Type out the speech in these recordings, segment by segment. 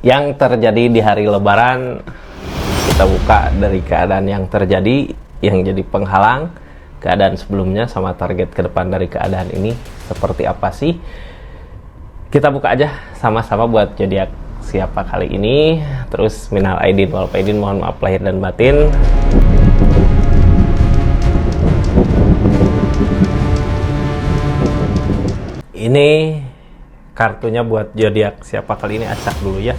yang terjadi di hari Lebaran. Kita buka dari keadaan yang terjadi, yang jadi penghalang, keadaan sebelumnya sama target ke depan dari keadaan ini seperti apa sih. Kita buka aja sama-sama buat zodiak siapa kali ini. Terus minal aidin wal faidin, mohon maaf lahir dan batin. Ini kartunya buat zodiak siapa kali ini, acak dulu ya.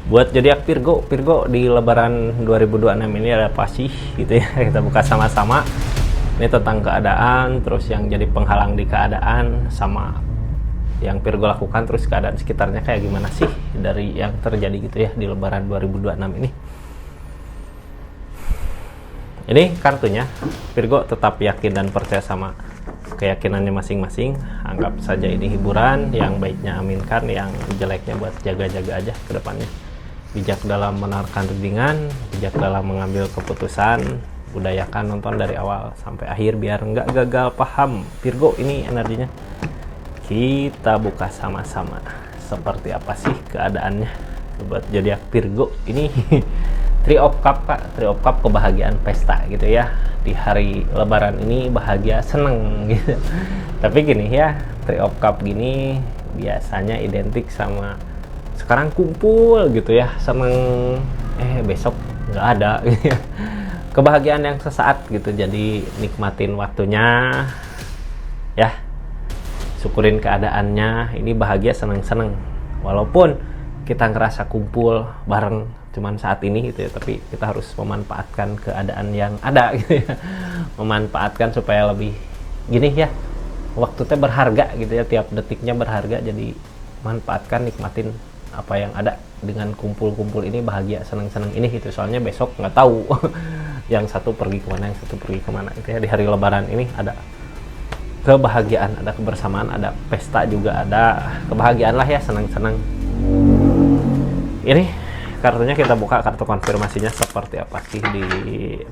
Buat zodiak Virgo di Lebaran 2026 ini ada apa sih gitu ya. Kita buka sama-sama. Ini tentang keadaan, terus yang jadi penghalang di keadaan, sama yang Virgo lakukan, terus keadaan sekitarnya kayak gimana sih dari yang terjadi gitu ya di Lebaran 2026 ini. Ini kartunya, Virgo tetap yakin dan percaya sama keyakinannya masing-masing. Anggap saja ini hiburan, yang baiknya aminkan, yang jeleknya buat jaga-jaga aja ke depannya. Bijak dalam menawarkan tudingan, bijak dalam mengambil keputusan, budayakan nonton dari awal sampai akhir biar nggak gagal paham. Virgo ini energinya. Kita buka sama-sama seperti apa sih keadaannya buat zodiak Virgo ini. Three of Cup, Kak. Three of Cup, kebahagiaan pesta gitu ya. Di hari Lebaran ini bahagia, seneng gitu. Tapi gini ya, Three of Cup gini biasanya identik sama sekarang kumpul gitu ya, seneng, besok nggak ada gitu ya. Kebahagiaan yang sesaat gitu, jadi nikmatin waktunya ya, syukurin keadaannya. Ini bahagia, seneng-seneng walaupun kita ngerasa kumpul bareng cuman saat ini gitu ya, tapi kita harus memanfaatkan keadaan yang ada gitu ya, memanfaatkan supaya lebih gini ya, waktunya berharga gitu ya, tiap detiknya berharga, jadi manfaatkan, nikmatin apa yang ada dengan kumpul-kumpul ini, bahagia, seneng-seneng ini gitu. Soalnya besok nggak tahu yang satu pergi kemana, yang satu pergi kemana gitu ya. Di hari Lebaran ini ada kebahagiaan, ada kebersamaan, ada pesta juga, ada kebahagiaan lah ya, senang-senang. Ini kartunya kita buka, kartu konfirmasinya seperti apa sih di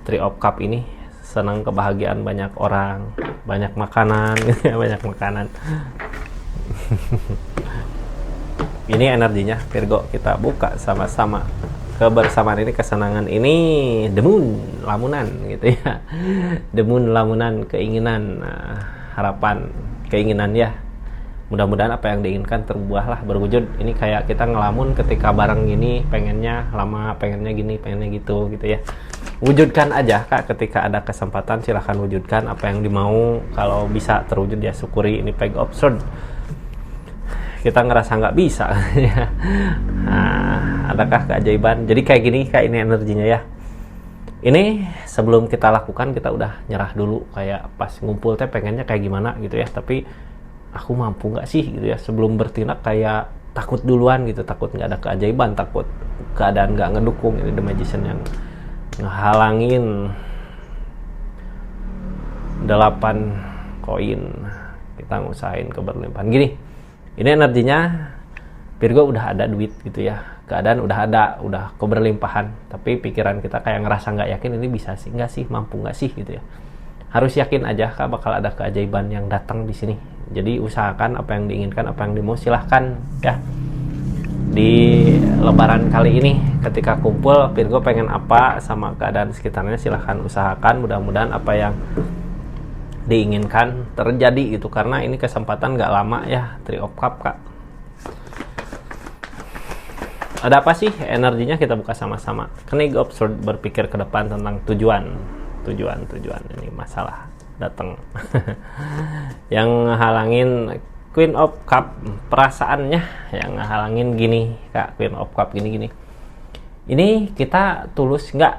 Three of Cup ini. Senang, kebahagiaan, banyak orang, banyak makanan gitu ya, banyak makanan. Ini energinya Virgo, kita buka sama-sama. Kebersamaan ini, kesenangan ini, the moon, lamunan gitu ya. The moon, lamunan, keinginan, harapan, keinginan ya. Mudah-mudahan apa yang diinginkan terbuah lah, berwujud. Ini kayak kita ngelamun ketika bareng gini, pengennya lama, pengennya gini, pengennya gitu ya. Wujudkan aja Kak, ketika ada kesempatan silahkan wujudkan apa yang dimau. Kalau bisa terwujud ya syukuri. Ini peg of sword, kita ngerasa nggak bisa ya. Nah, adakah keajaiban? Jadi kayak gini Kak, ini energinya ya. Ini sebelum kita lakukan, kita udah nyerah dulu, kayak pas ngumpul teh pengennya kayak gimana gitu ya, tapi aku mampu nggak sih gitu ya. Sebelum bertindak kayak takut duluan gitu, takut nggak ada keajaiban, takut keadaan nggak ngedukung. Ini The Magician yang ngehalangin 8 koin. Kita ngusahain keberlimpahan gini. Ini energinya Virgo, udah ada duit gitu ya, keadaan udah ada, udah keberlimpahan, tapi pikiran kita kayak ngerasa nggak yakin, ini bisa sih nggak sih, mampu nggak sih gitu ya. Harus yakin aja Kak, bakal ada keajaiban yang datang di sini. Jadi usahakan apa yang diinginkan, apa yang dimau, silahkan ya. Di Lebaran kali ini ketika kumpul, Virgo pengen apa sama keadaan sekitarnya, silahkan usahakan. Mudah-mudahan apa yang diinginkan terjadi itu, karena ini kesempatan nggak lama ya. Three of Cup Kak. Ada apa sih energinya, kita buka sama-sama. Knight of Swords, berpikir ke depan tentang tujuan. Ini masalah datang. Yang halangin Queen of Cup, perasaannya yang halangin gini Kak. Queen of Cup gini. Ini kita tulus nggak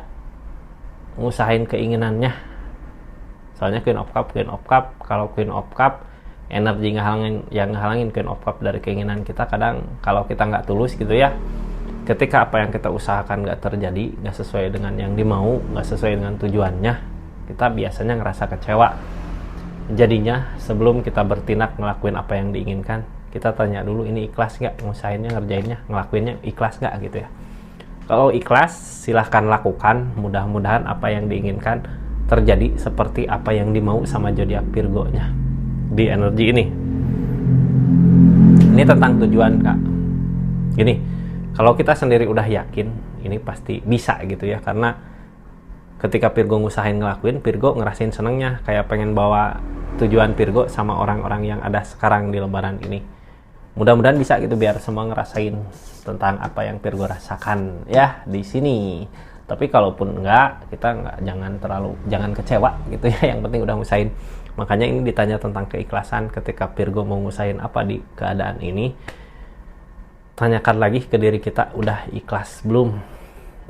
ngusahain keinginannya. Soalnya Queen of Cup, kalau Queen of Cup energi yang ngehalangin Queen of Cup dari keinginan kita, kadang kalau kita nggak tulus gitu ya, ketika apa yang kita usahakan nggak terjadi, nggak sesuai dengan yang dimau, nggak sesuai dengan tujuannya, kita biasanya ngerasa kecewa. Jadinya sebelum kita bertindak ngelakuin apa yang diinginkan, kita tanya dulu, ini ikhlas nggak ngusahainnya, ngerjainnya, ngelakuinnya ikhlas nggak gitu ya. Kalau ikhlas silahkan lakukan, mudah-mudahan apa yang diinginkan terjadi seperti apa yang dimau sama zodiak Virgo-nya di energi ini. Ini tentang tujuan Kak. Gini, Kalau kita sendiri udah yakin, ini pasti bisa gitu ya, karena ketika Virgo ngusahain ngelakuin, Virgo ngerasain senengnya, kayak pengen bawa tujuan Virgo sama orang-orang yang ada sekarang di lebaran ini. Mudah-mudahan bisa gitu, biar semua ngerasain tentang apa yang Virgo rasakan ya di sini. Tapi kalaupun enggak, kita jangan kecewa gitu ya, yang penting udah ngusahain. Makanya ini ditanya tentang keikhlasan. Ketika Virgo mau ngusahain apa di keadaan ini, tanyakan lagi ke diri kita, udah ikhlas belum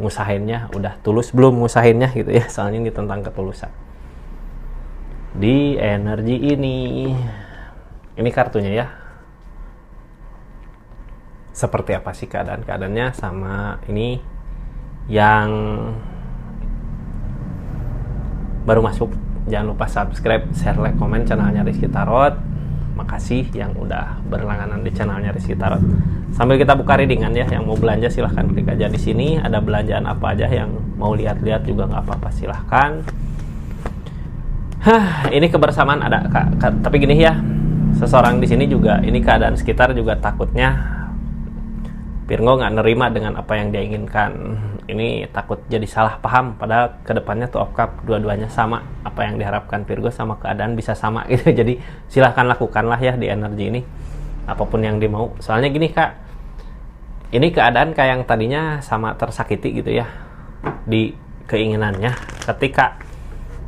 ngusahainnya, udah tulus belum ngusahainnya gitu ya. Soalnya ini tentang ketulusan. Di energi ini kartunya ya. Seperti apa sih keadaannya, sama ini yang baru masuk, jangan lupa subscribe, share, like, komen channelnya Rizky Tarot. Makasih yang udah berlangganan di channelnya Rizky Tarot. Sambil kita buka readingan ya, yang mau belanja silahkan klik aja di sini. Ada belanjaan apa aja, yang mau lihat-lihat juga nggak apa-apa, silahkan. Ini kebersamaan ada kak. Tapi gini ya, seseorang di sini juga, ini keadaan sekitar juga takutnya Virgo nggak nerima dengan apa yang dia inginkan. Ini takut jadi salah paham, padahal kedepannya tuh of cup dua-duanya sama. Apa yang diharapkan Virgo sama keadaan bisa sama gitu. Jadi silahkan lakukanlah ya di energi ini, apapun yang dimau. Soalnya gini kak, ini keadaan kayak yang tadinya sama tersakiti gitu ya di keinginannya. Ketika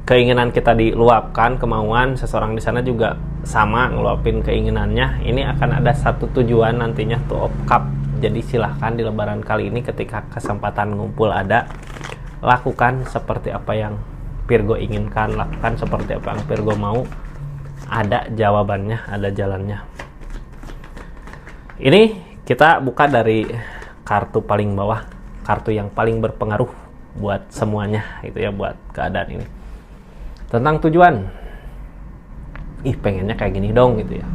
keinginan kita diluapkan, kemauan seseorang di sana juga sama ngeluapin keinginannya. Ini akan ada satu tujuan nantinya tuh of cup. Jadi silahkan di lebaran kali ini, ketika kesempatan ngumpul ada, lakukan seperti apa yang Virgo inginkan, lakukan seperti apa yang Virgo mau. Ada jawabannya, ada jalannya. Ini kita buka dari kartu paling bawah, kartu yang paling berpengaruh buat semuanya itu ya, buat keadaan ini. Tentang tujuan. Pengennya kayak gini dong gitu ya.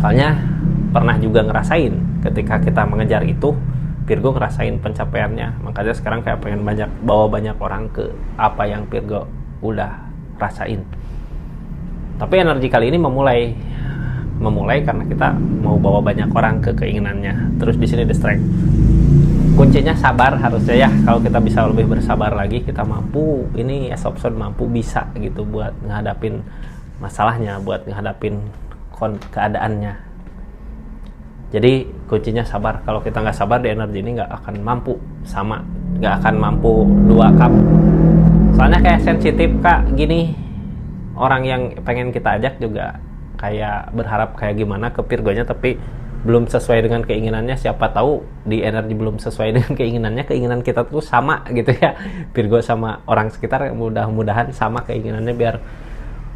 Soalnya pernah juga ngerasain ketika kita mengejar itu, Virgo ngerasain pencapaiannya. Makanya sekarang kayak pengen bawa banyak orang ke apa yang Virgo udah rasain. Tapi energi kali ini memulai karena kita mau bawa banyak orang ke keinginannya. Terus di sini distract. Kuncinya sabar harusnya ya. Kalau kita bisa lebih bersabar lagi, kita mampu, ini Aesopson mampu bisa gitu buat menghadapin masalahnya, buat menghadapin keadaannya. Jadi kuncinya sabar. Kalau kita nggak sabar di energi ini, nggak akan mampu sama, nggak akan mampu 2 cup. Soalnya kayak sensitif kak, gini orang yang pengen kita ajak juga kayak berharap kayak gimana ke Virgonya, tapi belum sesuai dengan keinginannya. Siapa tahu di energi belum sesuai dengan keinginannya, keinginan kita tuh sama gitu ya. Virgo sama orang sekitar mudah-mudahan sama keinginannya, biar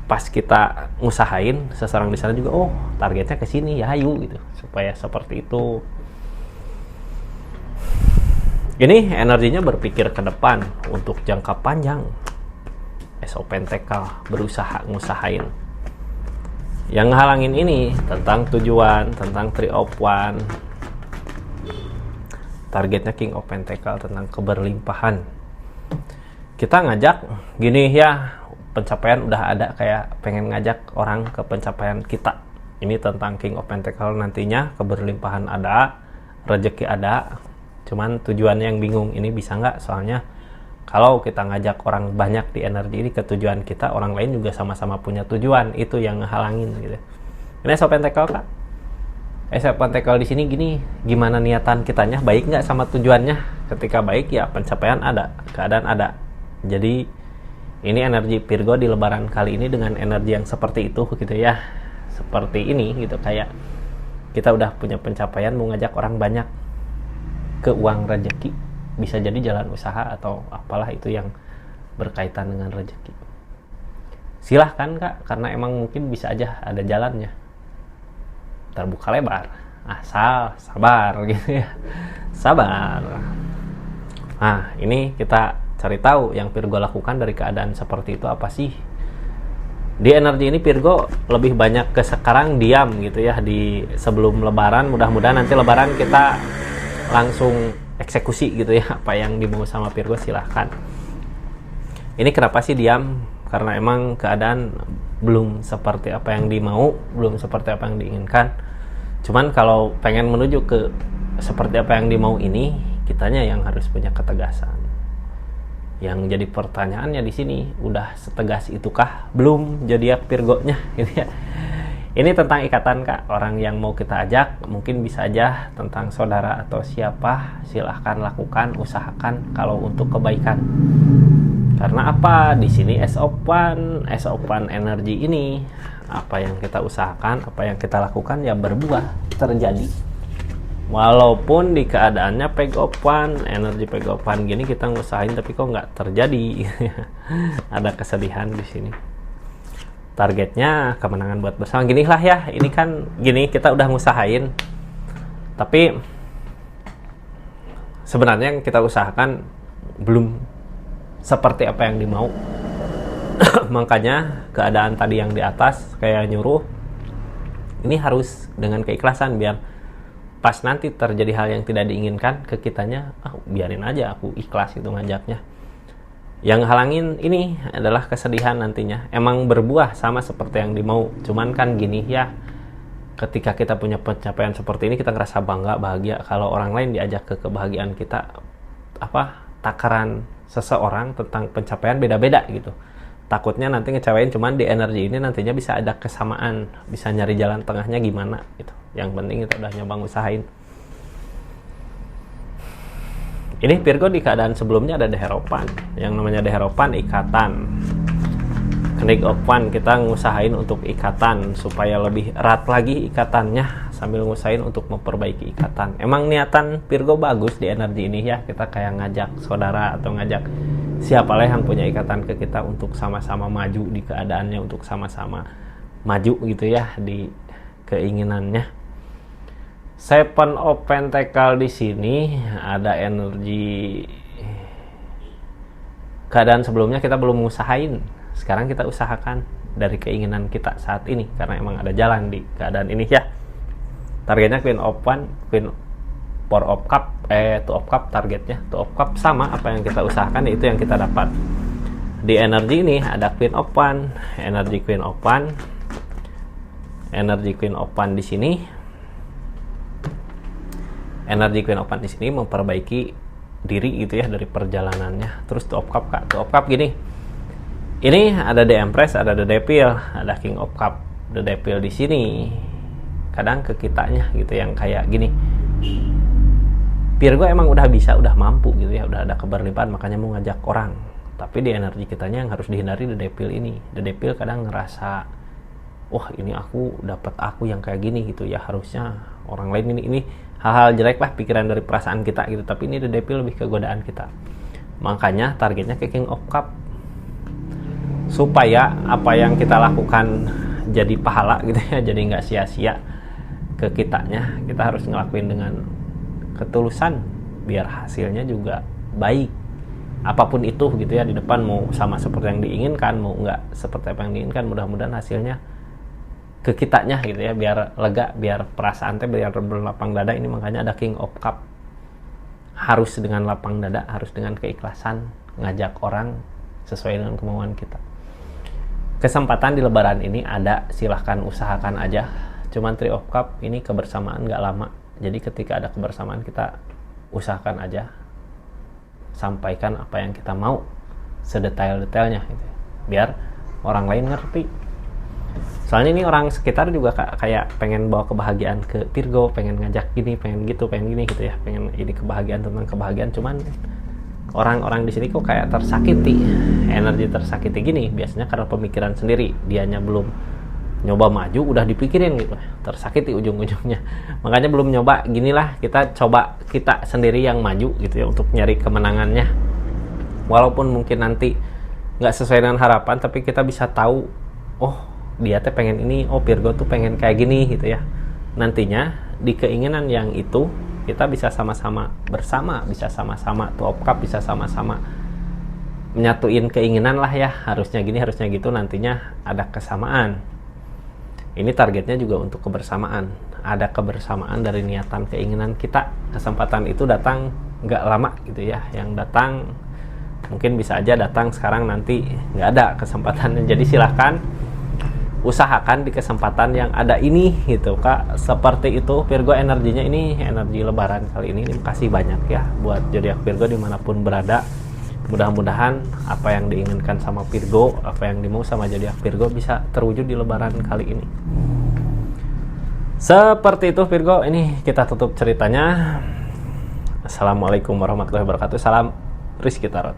pas kita ngusahain seseorang di sana juga, oh targetnya ke sini ya, ayo gitu, supaya seperti itu. Ini energinya berpikir ke depan untuk jangka panjang. Ace of Pentacle, berusaha ngusahain. Yang ngehalangin ini tentang tujuan, tentang Three of Wands. Targetnya King of Pentacle, tentang keberlimpahan. Kita ngajak gini ya, pencapaian udah ada, kayak pengen ngajak orang ke pencapaian kita. Ini tentang King of Pentacle, nantinya keberlimpahan ada, rezeki ada. Cuman tujuannya yang bingung, ini bisa nggak? Soalnya kalau kita ngajak orang banyak di energi ini ke tujuan kita, orang lain juga sama-sama punya tujuan, itu yang ngehalangin gitu. Ini Ace of Pentacle kak. Ace of Pentacle di sini gini, gimana niatan kitanya, baik nggak sama tujuannya? Ketika baik ya pencapaian ada, keadaan ada. Jadi ini energi Virgo di lebaran kali ini dengan energi yang seperti itu gitu ya. Seperti ini gitu, kayak kita udah punya pencapaian, mau ngajak orang banyak ke uang rezeki. Bisa jadi jalan usaha atau apalah itu yang berkaitan dengan rezeki. Silahkan kak, karena emang mungkin bisa aja ada jalannya. Terbuka lebar, asal sabar gitu ya. Sabar. Nah ini kita cari tahu yang Virgo lakukan dari keadaan seperti itu apa sih. Di energi ini Virgo lebih banyak ke sekarang diam gitu ya, di sebelum lebaran. Mudah-mudahan nanti lebaran kita langsung eksekusi gitu ya, apa yang dimau sama Virgo silahkan. Ini kenapa sih diam? Karena emang keadaan belum seperti apa yang dimau, belum seperti apa yang diinginkan. Cuman kalau pengen menuju ke seperti apa yang dimau ini, kitanya yang harus punya ketegasan. Yang jadi pertanyaannya di sini, udah setegas itukah belum zodiak Virgo-nya gitu ya. Ini tentang ikatan Kak, orang yang mau kita ajak mungkin bisa aja tentang saudara atau siapa, silahkan lakukan, usahakan kalau untuk kebaikan. Karena apa? Di sini as of one energi ini, apa yang kita usahakan, apa yang kita lakukan ya berbuah, terjadi. Walaupun di keadaannya energi pegopan gini kita ngusahain tapi kok nggak terjadi. Ada kesedihan di sini. Targetnya kemenangan buat bersama, gini lah ya, ini kan gini kita udah ngusahain tapi sebenarnya yang kita usahakan belum seperti apa yang dimau. Makanya keadaan tadi yang di atas kayak nyuruh ini harus dengan keikhlasan, biar pas nanti terjadi hal yang tidak diinginkan ke kitanya, biarin aja, aku ikhlas itu ngajaknya. Yang halangin ini adalah kesedihan nantinya. Emang berbuah sama seperti yang dimau. Cuman kan gini ya, ketika kita punya pencapaian seperti ini, kita ngerasa bangga, bahagia. Kalau orang lain diajak ke kebahagiaan kita, takaran seseorang tentang pencapaian beda-beda gitu. Takutnya nanti ngecewain, cuman di energi ini nantinya bisa ada kesamaan. Bisa nyari jalan tengahnya gimana gitu. Yang penting kita udah nyoba ngusahain. Ini Virgo di keadaan sebelumnya ada Deheropan. Yang namanya Deheropan ikatan. Kenik Opan kita ngusahain untuk ikatan supaya lebih erat lagi ikatannya, sambil ngusahain untuk memperbaiki ikatan. Emang niatan Virgo bagus di energi ini ya. Kita kayak ngajak saudara atau ngajak siapa lah yang punya ikatan ke kita untuk sama-sama maju di keadaannya, untuk sama-sama maju gitu ya di keinginannya. Seven of Pentacle di sini ada energi keadaan sebelumnya kita belum ngusahain. Sekarang kita usahakan dari keinginan kita saat ini karena emang ada jalan di keadaan ini ya. Targetnya Queen of One, Queen Four of Cup, Two of Cup targetnya. Two of Cup sama apa yang kita usahakan itu yang kita dapat. Di energi ini ada Queen of One, energi Queen of One, energi Queen of One di sini. Energi Queen of One di sini memperbaiki diri gitu ya dari perjalanannya. Terus Two of Cup Kak, Two of Cup gini. Ini ada The Empress, ada The Devil, ada King of Cup. The Devil di sini kadang ke kitanya gitu yang kayak gini. Virgo emang udah bisa, udah mampu gitu ya, udah ada keberlimpahan makanya mau ngajak orang. Tapi di energi kitanya yang harus dihindari The Devil ini. The Devil kadang ngerasa, wah ini aku dapat aku yang kayak gini gitu ya, harusnya orang lain ini hal-hal jelek lah pikiran dari perasaan kita gitu. Tapi ini The Devil lebih ke godaan kita. Makanya targetnya ke King of Cup, supaya apa yang kita lakukan jadi pahala gitu ya, jadi nggak sia-sia ke kitanya. Kita harus ngelakuin dengan ketulusan biar hasilnya juga baik, apapun itu gitu ya. Di depan mau sama seperti yang diinginkan, mau nggak seperti apa yang diinginkan, mudah-mudahan hasilnya ke kitanya gitu ya, biar lega, biar perasaan teh biar berlapang dada. Ini makanya ada King of Cup, harus dengan lapang dada, harus dengan keikhlasan ngajak orang sesuai dengan kemauan kita. Kesempatan di lebaran ini ada, silahkan usahakan aja. Cuman Three of Cup ini kebersamaan nggak lama, jadi ketika ada kebersamaan kita usahakan aja sampaikan apa yang kita mau sedetail-detailnya gitu, biar orang lain ngerti. Soalnya ini orang sekitar juga kayak pengen bawa kebahagiaan ke Virgo, pengen ngajak gini, pengen gitu, pengen gini gitu ya, pengen ini kebahagiaan tentang kebahagiaan. Cuman orang-orang di sini kok kayak tersakiti, energi tersakiti gini biasanya karena pemikiran sendiri, dianya belum nyoba maju udah dipikirin gitu, tersakiti ujung-ujungnya. Makanya belum nyoba, ginilah kita coba kita sendiri yang maju gitu ya untuk nyari kemenangannya. Walaupun mungkin nanti nggak sesuai dengan harapan, tapi kita bisa tahu, oh dia teh pengen ini, oh Virgo tuh pengen kayak gini gitu ya. Nantinya di keinginan yang itu kita bisa sama-sama bersama, bisa sama-sama Two of Cup, bisa sama-sama menyatuin keinginan lah ya, harusnya gini, harusnya gitu, nantinya ada kesamaan. Ini targetnya juga untuk kebersamaan, ada kebersamaan dari niatan keinginan kita. Kesempatan itu datang nggak lama gitu ya, yang datang mungkin bisa aja datang sekarang, nanti nggak ada kesempatannya. Jadi silahkan usahakan di kesempatan yang ada ini gitu Kak. Seperti itu Virgo, energinya ini energi lebaran kali ini kasih banyak ya buat zodiak Virgo dimanapun berada. Mudah-mudahan apa yang diinginkan sama Virgo, apa yang dimau sama zodiak Virgo bisa terwujud di lebaran kali ini. Seperti itu Virgo, ini kita tutup ceritanya. Assalamualaikum warahmatullahi wabarakatuh. Salam Rizky Tarot.